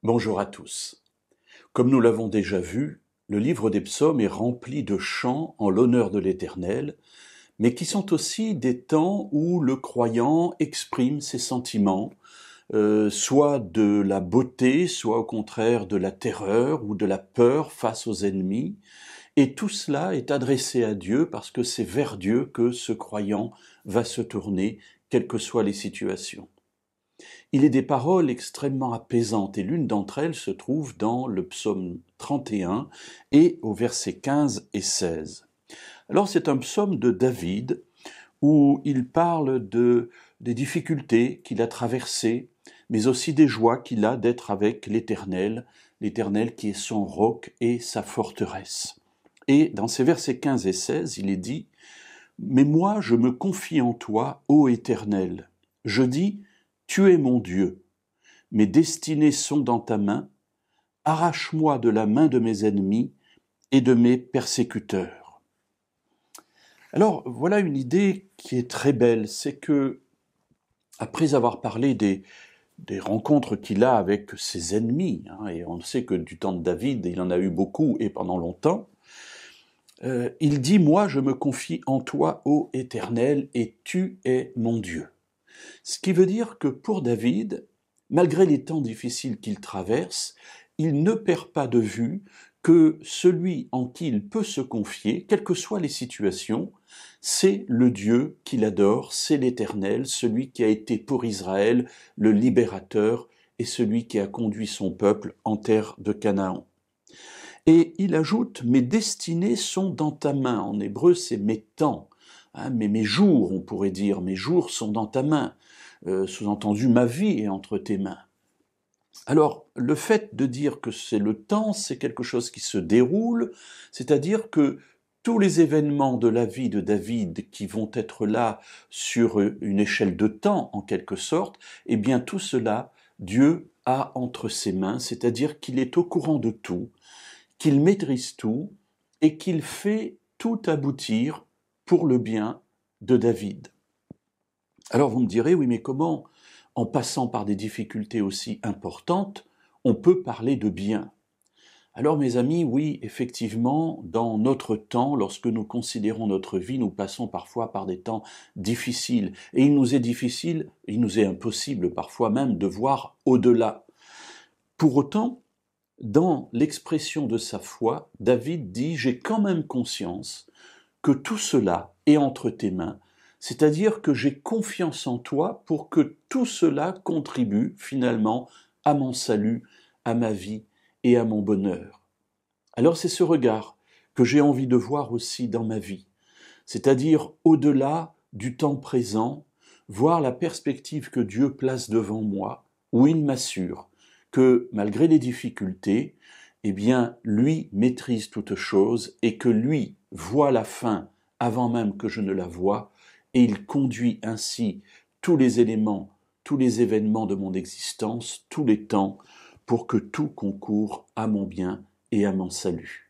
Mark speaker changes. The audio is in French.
Speaker 1: Bonjour à tous. Comme nous l'avons déjà vu, le livre des psaumes est rempli de chants en l'honneur de l'Éternel, mais qui sont aussi des temps où le croyant exprime ses sentiments, soit de la beauté, soit au contraire de la terreur ou de la peur face aux ennemis. Et tout cela est adressé à Dieu parce que c'est vers Dieu que ce croyant va se tourner, quelles que soient les situations. Il est des paroles extrêmement apaisantes et l'une d'entre elles se trouve dans le psaume 31 et au verset 15 et 16. Alors c'est un psaume de David où il parle des difficultés qu'il a traversées, mais aussi des joies qu'il a d'être avec l'Éternel, l'Éternel qui est son roc et sa forteresse. Et dans ces versets 15 et 16, il est dit « Mais moi je me confie en toi, ô Éternel. Je dis, tu es mon Dieu. Mes destinées sont dans ta main. Arrache-moi de la main de mes ennemis et de mes persécuteurs. » Alors, voilà une idée qui est très belle, c'est que, après avoir parlé des rencontres qu'il a avec ses ennemis, et on sait que du temps de David, il en a eu beaucoup et pendant longtemps, il dit « Moi, je me confie en toi, ô Éternel, et tu es mon Dieu. » Ce qui veut dire que pour David, malgré les temps difficiles qu'il traverse, il ne perd pas de vue que celui en qui il peut se confier, quelles que soient les situations, c'est le Dieu qu'il adore, c'est l'Éternel, celui qui a été pour Israël le libérateur et celui qui a conduit son peuple en terre de Canaan. Et il ajoute « Mes destinées sont dans ta main ». En hébreu, c'est « mes temps ». Mais mes jours, on pourrait dire, mes jours sont dans ta main. Sous-entendu, ma vie est entre tes mains. Alors, le fait de dire que c'est le temps, c'est quelque chose qui se déroule, c'est-à-dire que tous les événements de la vie de David qui vont être là sur une échelle de temps, en quelque sorte, eh bien tout cela, Dieu a entre ses mains, c'est-à-dire qu'il est au courant de tout, qu'il maîtrise tout et qu'il fait tout aboutir pour le bien de David. Alors vous me direz, oui, mais comment, en passant par des difficultés aussi importantes, on peut parler de bien? Alors mes amis, oui, effectivement, dans notre temps, lorsque nous considérons notre vie, nous passons parfois par des temps difficiles. Et il nous est difficile, il nous est impossible parfois même de voir au-delà. Pour autant, dans l'expression de sa foi, David dit « J'ai quand même conscience que tout cela est entre tes mains, c'est-à-dire que j'ai confiance en toi pour que tout cela contribue finalement à mon salut, à ma vie et à mon bonheur. » Alors c'est ce regard que j'ai envie de voir aussi dans ma vie, c'est-à-dire au-delà du temps présent, voir la perspective que Dieu place devant moi, où il m'assure que malgré les difficultés, eh bien, lui maîtrise toutes choses et que lui voit la fin avant même que je ne la voie, et il conduit ainsi tous les éléments, tous les événements de mon existence, tous les temps, pour que tout concourt à mon bien et à mon salut.